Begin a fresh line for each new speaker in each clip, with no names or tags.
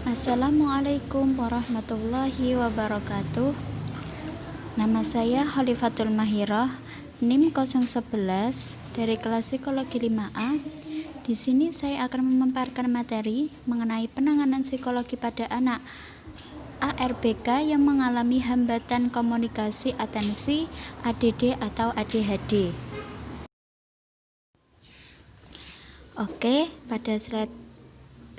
Assalamualaikum warahmatullahi wabarakatuh. Nama saya Khalifatul Mahirah, NIM 011 dari kelas Psikologi 5A. Di sini saya akan memaparkan materi mengenai penanganan psikologi pada anak ARBK yang mengalami hambatan komunikasi atensi, ADD atau ADHD. Oke, pada slide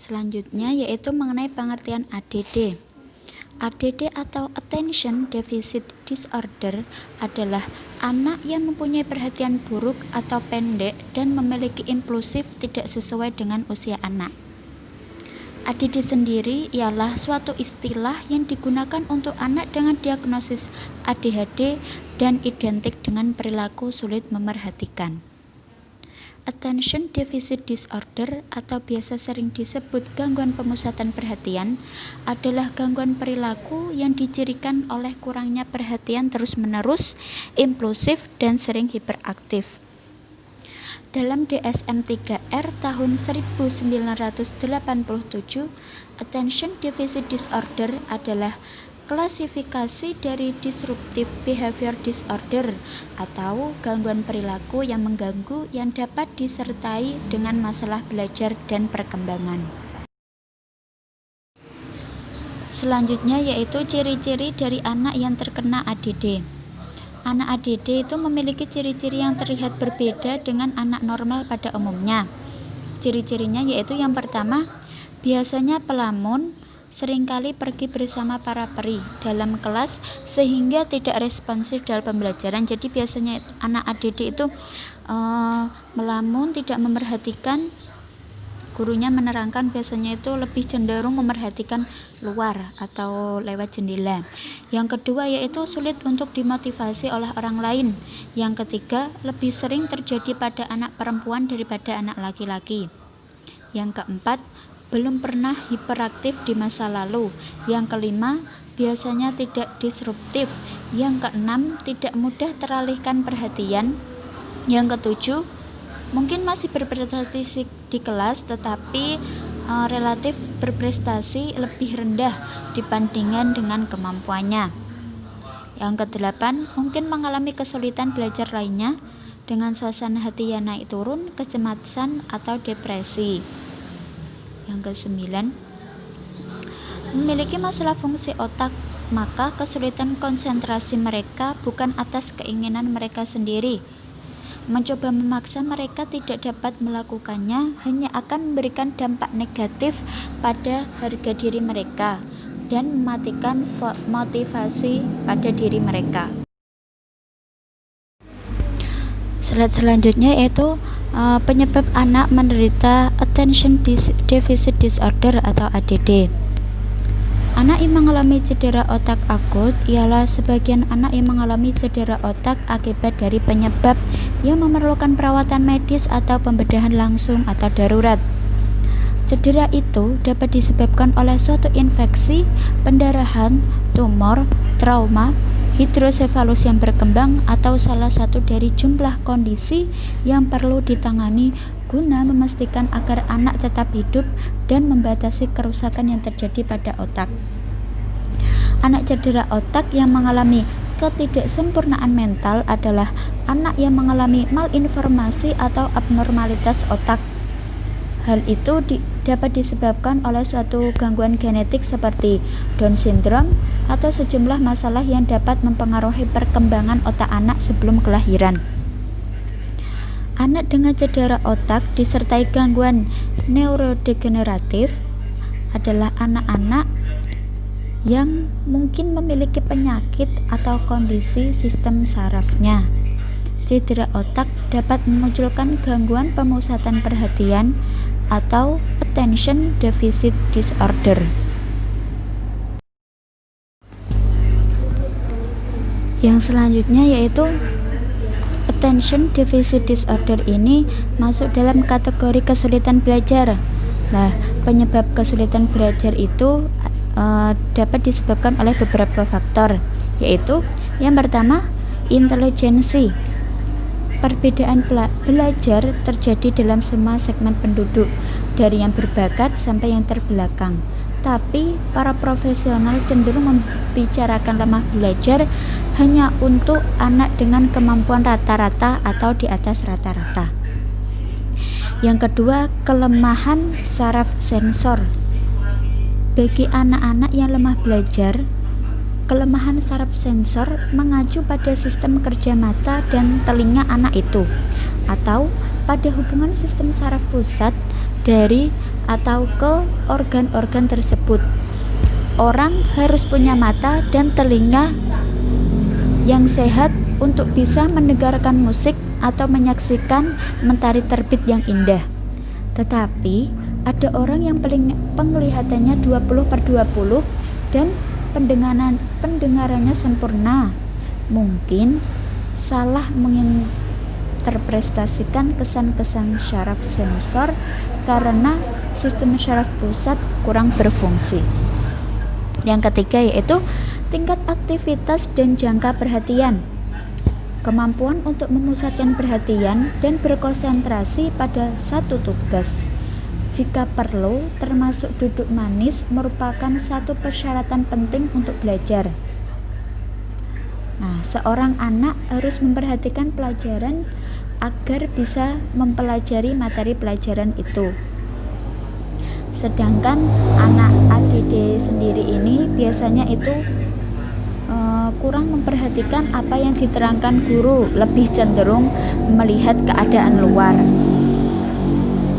selanjutnya yaitu mengenai pengertian ADD. ADD atau Attention Deficit Disorder adalah anak yang mempunyai perhatian buruk atau pendek dan memiliki impulsif tidak sesuai dengan usia anak. ADD sendiri ialah suatu istilah yang digunakan untuk anak dengan diagnosis ADHD dan identik dengan perilaku sulit memerhatikan. Attention Deficit Disorder atau biasa sering disebut gangguan pemusatan perhatian adalah gangguan perilaku yang dicirikan oleh kurangnya perhatian terus-menerus, impulsif, dan sering hiperaktif. Dalam DSM-3R tahun 1987, Attention Deficit Disorder adalah klasifikasi dari Disruptive Behavior Disorder atau gangguan perilaku yang mengganggu yang dapat disertai dengan masalah belajar dan perkembangan. Selanjutnya yaitu ciri-ciri dari anak yang terkena ADD. Anak ADD itu memiliki ciri-ciri yang terlihat berbeda dengan anak normal pada umumnya. Ciri-cirinya yaitu yang pertama, biasanya pelamun, seringkali pergi bersama para peri dalam kelas sehingga tidak responsif dalam pembelajaran. Jadi biasanya anak ADD itu melamun, tidak memerhatikan. Gurunya menerangkan biasanya itu lebih cenderung memerhatikan luar atau lewat jendela. Yang kedua yaitu sulit untuk dimotivasi oleh orang lain. Yang ketiga, lebih sering terjadi pada anak perempuan daripada anak laki-laki. Yang keempat, belum pernah hiperaktif di masa lalu. Yang kelima, biasanya tidak disruptif. Yang keenam, tidak mudah teralihkan perhatian. Yang ketujuh, mungkin masih berprestasi di kelas tetapi relatif berprestasi lebih rendah dibandingkan dengan kemampuannya. Yang kedelapan, mungkin mengalami kesulitan belajar lainnya dengan suasana hati yang naik turun, kecemasan atau depresi. Yang kesembilan, memiliki masalah fungsi otak, maka kesulitan konsentrasi mereka bukan atas keinginan mereka sendiri. Mencoba memaksa mereka tidak dapat melakukannya hanya akan memberikan dampak negatif pada harga diri mereka dan mematikan motivasi pada diri mereka. Slide selanjutnya yaitu penyebab anak menderita Attention Deficit Disorder atau ADD. Anak yang mengalami cedera otak akut ialah sebagian anak yang mengalami cedera otak akibat dari penyebab yang memerlukan perawatan medis atau pembedahan langsung atau darurat. Cedera itu dapat disebabkan oleh suatu infeksi, pendarahan, tumor, trauma, hidrosefalus yang berkembang atau salah satu dari jumlah kondisi yang perlu ditangani guna memastikan agar anak tetap hidup dan membatasi kerusakan yang terjadi pada otak. Anak cedera otak yang mengalami ketidaksempurnaan mental adalah anak yang mengalami malinformasi atau abnormalitas otak. Hal itu dapat disebabkan oleh suatu gangguan genetik seperti Down syndrome atau sejumlah masalah yang dapat mempengaruhi perkembangan otak anak sebelum kelahiran. Anak dengan cedera otak disertai gangguan neurodegeneratif adalah anak-anak yang mungkin memiliki penyakit atau kondisi sistem sarafnya. Cedera otak dapat memunculkan gangguan pemusatan perhatian atau Attention Deficit Disorder. Yang selanjutnya yaitu Attention Deficit Disorder ini masuk dalam kategori kesulitan belajar. Nah, penyebab kesulitan belajar itu dapat disebabkan oleh beberapa faktor, yaitu yang pertama, intelijensi. Perbedaan belajar terjadi dalam semua segmen penduduk, dari yang berbakat sampai yang terbelakang. Tapi para profesional cenderung membicarakan lemah belajar hanya untuk anak dengan kemampuan rata-rata atau di atas rata-rata. Yang kedua, kelemahan saraf sensor. Bagi anak-anak yang lemah belajar, kelemahan saraf sensor mengacu pada sistem kerja mata dan telinga anak itu, atau pada hubungan sistem saraf pusat dari atau ke organ-organ tersebut. Orang harus punya mata dan telinga yang sehat untuk bisa mendengarkan musik atau menyaksikan mentari terbit yang indah. Tetapi ada orang yang penglihatannya 20/20 dan pendengarannya sempurna. Mungkin salah menginterpretasikan kesan-kesan syaraf sensor karena sistem syaraf pusat kurang berfungsi. Yang ketiga yaitu tingkat aktivitas dan jangka perhatian. Kemampuan untuk memusatkan perhatian dan berkonsentrasi pada satu tugas, jika perlu, termasuk duduk manis, merupakan satu persyaratan penting untuk belajar. Nah, seorang anak harus memperhatikan pelajaran agar bisa mempelajari materi pelajaran itu. Sedangkan anak ADD sendiri ini biasanya itu kurang memperhatikan apa yang diterangkan guru, lebih cenderung melihat keadaan luar.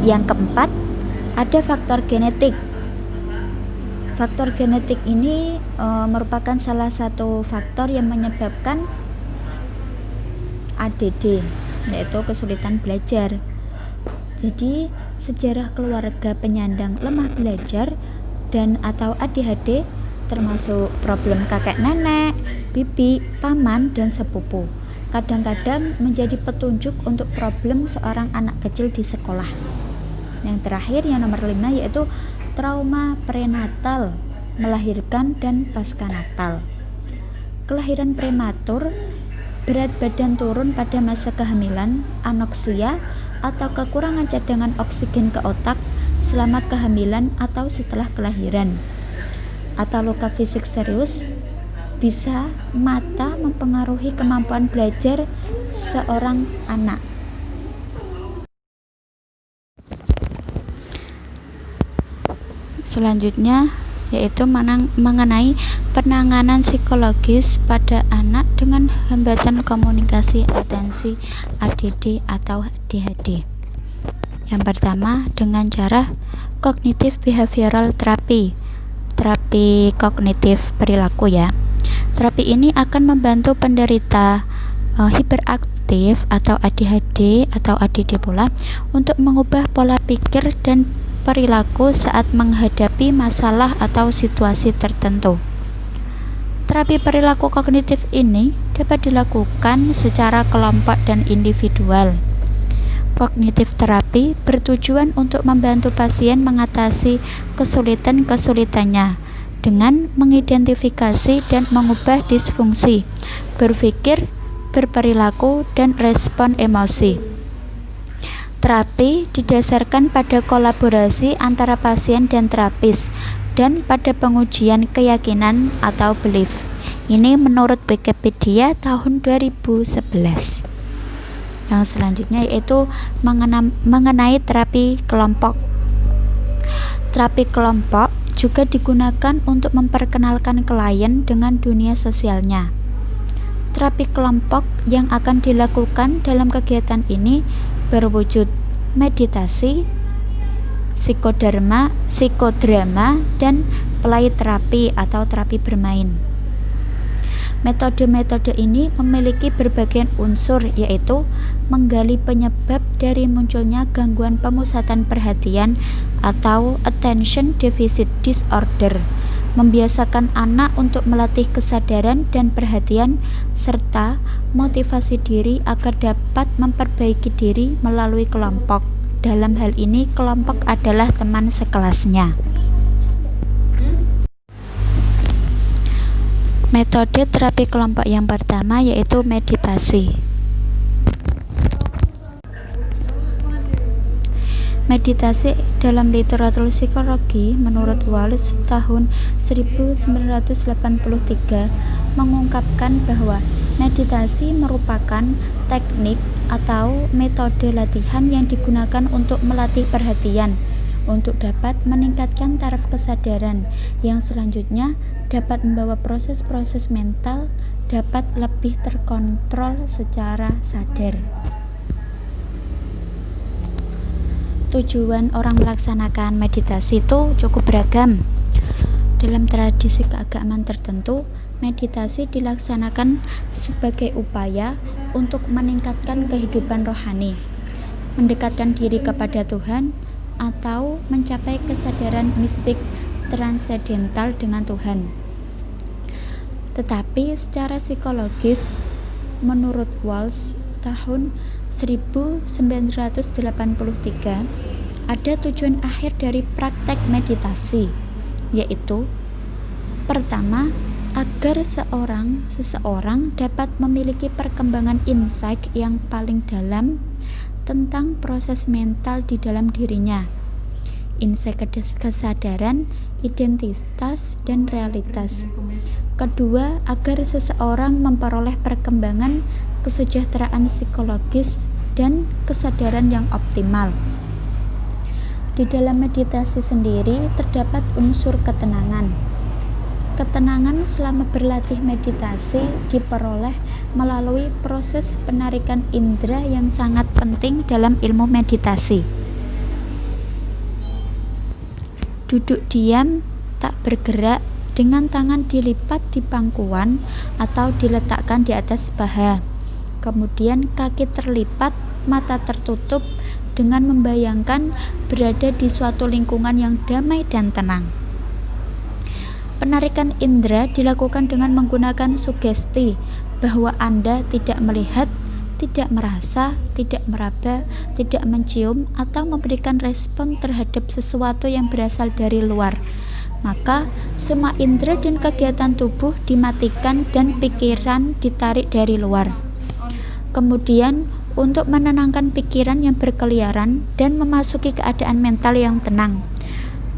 Yang keempat, ada faktor genetik. Faktor genetik ini merupakan salah satu faktor yang menyebabkan ADD, yaitu kesulitan belajar. Jadi, sejarah keluarga penyandang lemah belajar dan atau ADHD termasuk problem kakek nenek, bibi, paman, dan sepupu. Kadang-kadang menjadi petunjuk untuk problem seorang anak kecil di sekolah. Yang terakhir, yang nomor 5, yaitu trauma prenatal, melahirkan dan pasca natal. Kelahiran prematur, berat badan turun pada masa kehamilan, anoksia, atau kekurangan cadangan oksigen ke otak selama kehamilan atau setelah kelahiran, atau luka fisik serius, bisa mata mempengaruhi kemampuan belajar seorang anak. Selanjutnya yaitu mengenai penanganan psikologis pada anak dengan hambatan komunikasi atensi ADD atau ADHD. Yang pertama, dengan cara cognitive behavioral therapy, terapi kognitif perilaku ya. Terapi ini akan membantu penderita hiperaktif atau ADHD atau ADD pula untuk mengubah pola pikir dan perilaku saat menghadapi masalah atau situasi tertentu. Terapi perilaku kognitif ini dapat dilakukan secara kelompok dan individual. Kognitif terapi bertujuan untuk membantu pasien mengatasi kesulitan-kesulitannya dengan mengidentifikasi dan mengubah disfungsi berpikir, berperilaku, dan respon emosi. Terapi didasarkan pada kolaborasi antara pasien dan terapis dan pada pengujian keyakinan atau belief. Ini menurut Wikipedia tahun 2011. Yang selanjutnya yaitu mengenai terapi kelompok. Terapi kelompok juga digunakan untuk memperkenalkan klien dengan dunia sosialnya. Terapi kelompok yang akan dilakukan dalam kegiatan ini berwujud meditasi, psikodrama, dan play terapi atau terapi bermain. Metode-metode ini memiliki berbagai unsur, yaitu menggali penyebab dari munculnya gangguan pemusatan perhatian atau attention deficit disorder, membiasakan anak untuk melatih kesadaran dan perhatian, serta motivasi diri agar dapat memperbaiki diri melalui kelompok. Dalam hal ini, kelompok adalah teman sekelasnya. Metode terapi kelompok yang pertama yaitu meditasi. Meditasi dalam literatur psikologi menurut Walsh tahun 1983 mengungkapkan bahwa meditasi merupakan teknik atau metode latihan yang digunakan untuk melatih perhatian untuk dapat meningkatkan taraf kesadaran yang selanjutnya dapat membawa proses-proses mental dapat lebih terkontrol secara sadar. Tujuan orang melaksanakan meditasi itu cukup beragam. Dalam tradisi keagamaan tertentu, meditasi dilaksanakan sebagai upaya untuk meningkatkan kehidupan rohani, mendekatkan diri kepada Tuhan, atau mencapai kesadaran mistik transendental dengan Tuhan. Tetapi secara psikologis, menurut Walsh tahun 1983, ada tujuan akhir dari praktek meditasi, yaitu pertama, agar seseorang dapat memiliki perkembangan insight yang paling dalam tentang proses mental di dalam dirinya, insight kesadaran, identitas, dan realitas. Kedua, agar seseorang memperoleh perkembangan kesejahteraan psikologis dan kesadaran yang optimal. Di dalam meditasi sendiri terdapat unsur ketenangan. Ketenangan selama berlatih meditasi diperoleh melalui proses penarikan indera yang sangat penting dalam ilmu meditasi. Duduk diam, tak bergerak, dengan tangan dilipat di pangkuan atau diletakkan di atas paha. Kemudian kaki terlipat, mata tertutup dengan membayangkan berada di suatu lingkungan yang damai dan tenang. Penarikan indera dilakukan dengan menggunakan sugesti bahwa Anda tidak melihat, tidak merasa, tidak meraba, tidak mencium, atau memberikan respon terhadap sesuatu yang berasal dari luar. Maka semua indera dan kegiatan tubuh dimatikan dan pikiran ditarik dari luar. Kemudian untuk menenangkan pikiran yang berkeliaran dan memasuki keadaan mental yang tenang,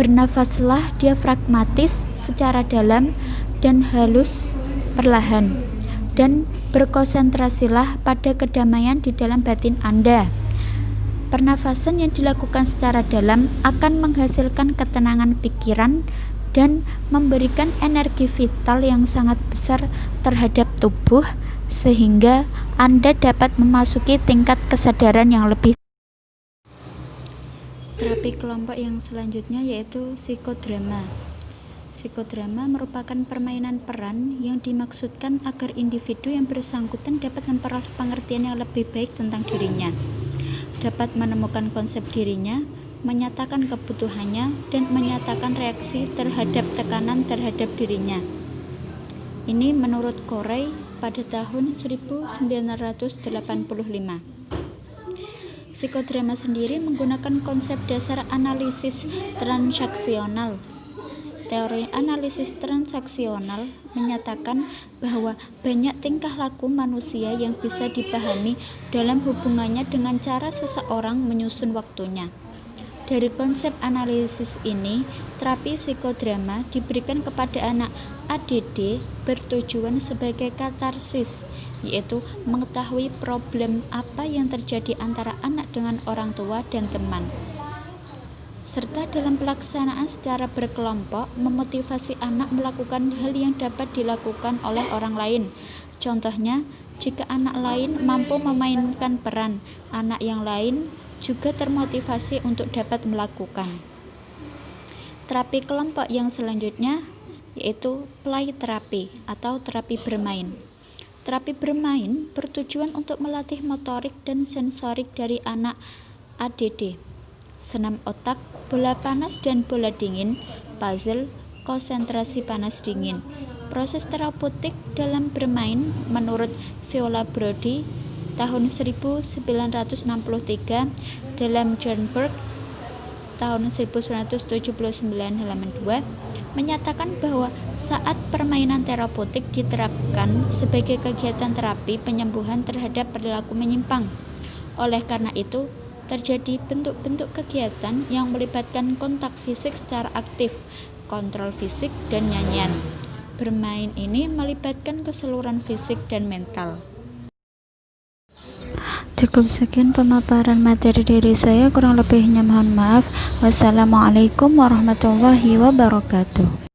bernafaslah diafragmatis secara dalam dan halus perlahan, dan berkonsentrasilah pada kedamaian di dalam batin Anda. Pernafasan yang dilakukan secara dalam akan menghasilkan ketenangan pikiran dan memberikan energi vital yang sangat besar terhadap tubuh, sehingga Anda dapat memasuki tingkat kesadaran yang lebih. Terapi kelompok yang selanjutnya yaitu psikodrama. Psikodrama merupakan permainan peran yang dimaksudkan agar individu yang bersangkutan dapat memperoleh pengertian yang lebih baik tentang dirinya, dapat menemukan konsep dirinya, menyatakan kebutuhannya, dan menyatakan reaksi terhadap tekanan terhadap dirinya. Ini menurut Corey pada tahun 1985. Psikodrama sendiri menggunakan konsep dasar analisis transaksional. Teori analisis transaksional menyatakan bahwa banyak tingkah laku manusia yang bisa dipahami dalam hubungannya dengan cara seseorang menyusun waktunya. Dari konsep analisis ini, terapi psikodrama diberikan kepada anak ADD bertujuan sebagai katarsis, yaitu mengetahui problem apa yang terjadi antara anak dengan orang tua dan teman, serta dalam pelaksanaan secara berkelompok memotivasi anak melakukan hal yang dapat dilakukan oleh orang lain. Contohnya, jika anak lain mampu memainkan peran, anak yang lain juga termotivasi untuk dapat melakukan. Terapi kelompok yang selanjutnya yaitu play terapi atau terapi bermain. Terapi bermain bertujuan untuk melatih motorik dan sensorik dari anak ADD. Senam otak, bola panas dan bola dingin, puzzle, konsentrasi panas dingin. Proses terapeutik dalam bermain menurut Viola Brody tahun 1963 dalam John Berg tahun 1979 halaman 2 menyatakan bahwa saat permainan terapeutik diterapkan sebagai kegiatan terapi penyembuhan terhadap perilaku menyimpang. Oleh karena itu, Terjadi bentuk-bentuk kegiatan yang melibatkan kontak fisik secara aktif, kontrol fisik, dan nyanyian. Bermain ini melibatkan keseluruhan fisik dan mental. Cukup sekian pemaparan materi dari saya, kurang lebihnya mohon maaf. Wassalamualaikum warahmatullahi wabarakatuh.